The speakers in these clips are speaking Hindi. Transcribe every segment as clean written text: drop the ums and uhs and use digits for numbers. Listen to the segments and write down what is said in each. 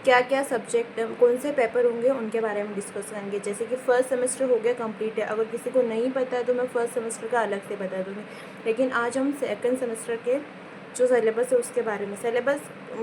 क्या क्या सब्जेक्ट कौन से पेपर होंगे उनके बारे में डिस्कस करेंगे। जैसे कि फ़र्स्ट सेमेस्टर हो गया कंप्लीट है, अगर किसी को नहीं पता है तो मैं फ़र्स्ट सेमेस्टर का अलग से बता दूँगी। लेकिन आज हम सेकंड सेमेस्टर के जो सिलेबस है उसके बारे में, सिलेबस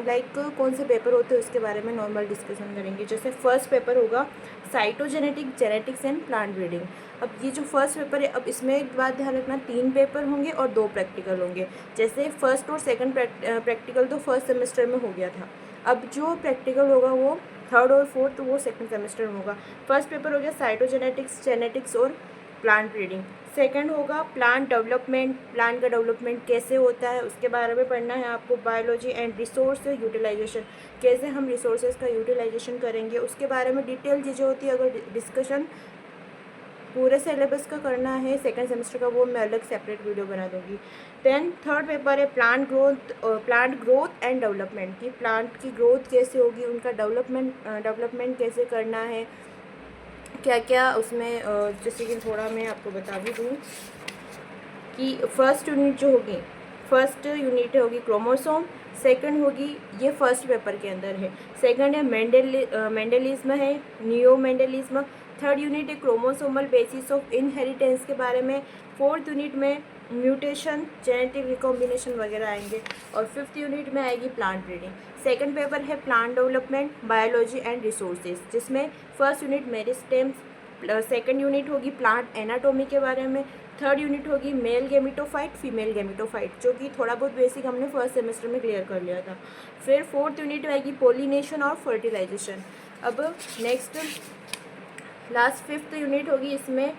लाइक कौन से पेपर होते हैं उसके बारे में नॉर्मल डिस्कशन करेंगे। जैसे फर्स्ट पेपर होगा cytogenetic, genetics and plant breeding. अब ये जो फर्स्ट पेपर है, अब इसमें एक बात ध्यान रखना, 3 पेपर होंगे और 2 प्रैक्टिकल होंगे। जैसे फर्स्ट और सेकंड प्रैक्टिकल तो फर्स्ट सेमेस्टर में हो गया था, अब जो प्रैक्टिकल होगा वो थर्ड और फोर्थ वो सेकंड सेमेस्टर में होगा। फर्स्ट पेपर हो गया साइटोजेनेटिक्स, जेनेटिक्स और प्लांट ब्रीडिंग। सेकंड होगा प्लांट डेवलपमेंट, प्लांट का डेवलपमेंट कैसे होता है उसके बारे में पढ़ना है आपको। बायोलॉजी एंड रिसोर्स यूटिलाइजेशन, कैसे हम रिसोर्सेज का यूटिलाइजेशन करेंगे उसके बारे में डिटेल चीज़ें होती है। अगर डिस्कशन पूरे सिलेबस का करना है सेकंड सेमेस्टर का, वो मैं अलग सेपरेट वीडियो बना दूँगी। देन थर्ड पेपर है प्लांट ग्रोथ एंड डेवलपमेंट की, प्लांट की ग्रोथ कैसे होगी, उनका डेवलपमेंट कैसे करना है, क्या क्या उसमें जैसे कि थोड़ा मैं आपको बता भी दूँ कि फर्स्ट यूनिट जो होगी, फर्स्ट यूनिट होगी क्रोमोसोम, सेकंड होगी, ये फर्स्ट पेपर के अंदर है, सेकंड है मेंडलिज्म है, नियो मेंडलिज्म। थर्ड यूनिट है क्रोमोसोमल बेसिस ऑफ इनहेरिटेंस के बारे में। फोर्थ यूनिट में म्यूटेशन, जेनेटिक रिकॉम्बिनेशन वगैरह आएंगे। और फिफ्थ यूनिट में आएगी प्लांट ब्रीडिंग। सेकंड पेपर है plant development, biology and resources, जिसमें first unit meristems, second unit होगी प्लांट एनाटोमी के बारे में, थर्ड यूनिट होगी मेल गेमिटोफाइट, फीमेल गेमिटोफाइट, जो कि थोड़ा बहुत बेसिक हमने फर्स्ट सेमेस्टर में क्लियर कर लिया था। फिर फोर्थ यूनिट आएगी पोलिनेशन और फर्टिलाइजेशन। अब नेक्स्ट लास्ट फिफ्थ यूनिट होगी, इसमें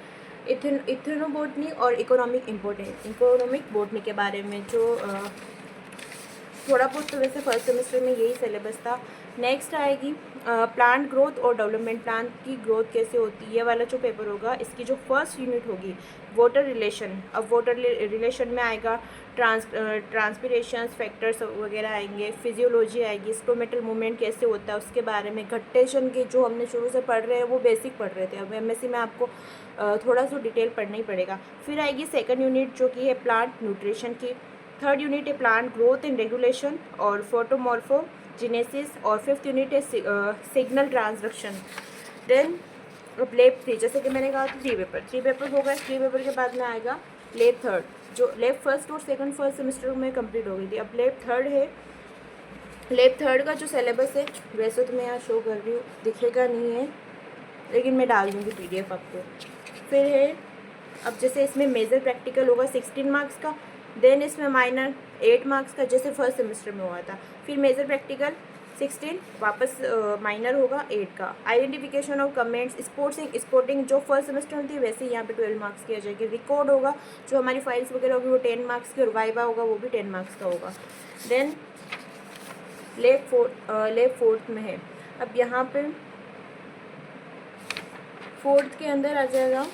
इथेनोबोटनी और इकोनॉमिक बोटनी के बारे में, जो थोड़ा बहुत तो वैसे फर्स्ट सेमेस्टर में यही सिलेबस था। नेक्स्ट आएगी प्लांट ग्रोथ और डेवलपमेंट, प्लांट की ग्रोथ कैसे होती है, ये वाला जो पेपर होगा इसकी जो फर्स्ट यूनिट होगी वाटर रिलेशन। अब वाटर रिलेशन में आएगा ट्रांसपिरेशन फैक्टर्स वगैरह आएंगे, फिजियोलॉजी आएगी, स्टोमेटल मूवमेंट कैसे होता है उसके बारे में, घट्टेशन के जो हमने शुरू से पढ़ रहे हैं वो बेसिक पढ़ रहे थे, अब एमएससी में आपको थोड़ा सा डिटेल पढ़ना ही पड़ेगा। फिर आएगी सेकेंड यूनिट जो कि है प्लांट न्यूट्रिशन की। थर्ड यूनिट है प्लांट ग्रोथ एंड रेगुलेशन और फोटोमॉर्फोजेनेसिस। और फिफ्थ यूनिट है सिग्नल ट्रांसडक्शन। देन अब लेब 3, जैसे कि मैंने कहा था 3 पेपर होगा। 3 पेपर के बाद में आएगा लेब थर्ड, जो लेब फर्स्ट और सेकंड फर्स्ट सेमेस्टर में कंप्लीट हो गई थी। अब लेब थर्ड है, लेब थर्ड का जो सिलेबस है वैसे तो मैं यहाँ शो कर रही हूँ, दिखेगा नहीं है लेकिन मैं डाल दूँगी PDF आपको। फिर है अब जैसे इसमें मेजर प्रैक्टिकल होगा 16 मार्क्स का, देन इसमें माइनर 8 मार्क्स का जैसे फर्स्ट सेमेस्टर में हुआ था। फिर मेजर प्रैक्टिकल 16, वापस माइनर होगा 8 का। आइडेंटिफिकेशन ऑफ कमेंट्स, स्पोर्टिंग जो फर्स्ट सेमेस्टर में थी वैसे यहाँ पे 12 मार्क्स की आ जाएगी। रिकॉर्ड होगा, जो हमारी फाइल्स वगैरह होगी वो 10 मार्क्स की, और वाइवा होगा वो भी 10 मार्क्स का होगा। देन लेब फोर्थ में है, अब यहाँ पे फोर्थ के अंदर आ जाएगा।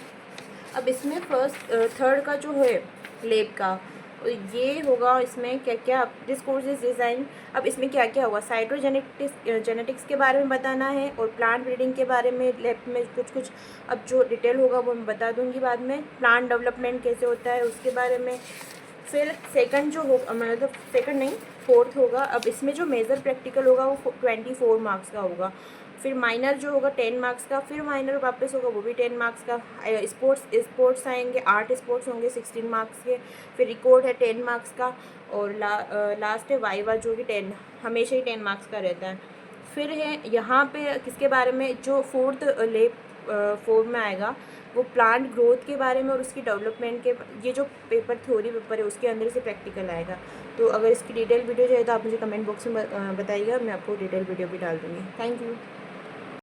अब इसमें थर्ड का जो है लेब का ये होगा, इसमें क्या क्या डिस्कोर्सेज डिज़ाइन, अब इसमें क्या क्या होगा, जेनेटिक्स के बारे में बताना है और प्लांट ब्रीडिंग के बारे में लैब में कुछ अब जो डिटेल होगा वो मैं बता दूंगी बाद में। प्लांट डेवलपमेंट कैसे होता है उसके बारे में। फिर सेकंड जो होगा, मतलब सेकंड नहीं फोर्थ होगा, अब इसमें जो मेजर प्रैक्टिकल होगा वो 24 मार्क्स का होगा। फिर माइनर जो होगा 10 मार्क्स का, फिर माइनर वापस होगा वो भी 10 मार्क्स का। स्पोर्ट्स आएंगे, 8 स्पोर्ट्स होंगे 16 मार्क्स के। फिर रिकॉर्ड है 10 मार्क्स का, और लास्ट है वाइवा जो कि 10 हमेशा ही 10 मार्क्स का रहता है। फिर है यहाँ पे किसके बारे में, जो फोर्थ लेब 4 में आएगा वो प्लांट ग्रोथ के बारे में और उसकी डेवलपमेंट के, ये जो पेपर थ्योरी पेपर है उसके अंदर से प्रैक्टिकल आएगा। तो अगर इसकी डिटेल वीडियो चाहिए तो आप मुझे कमेंट बॉक्स में बताइएगा, मैं आपको डिटेल वीडियो भी डाल दूँगी। Thank you.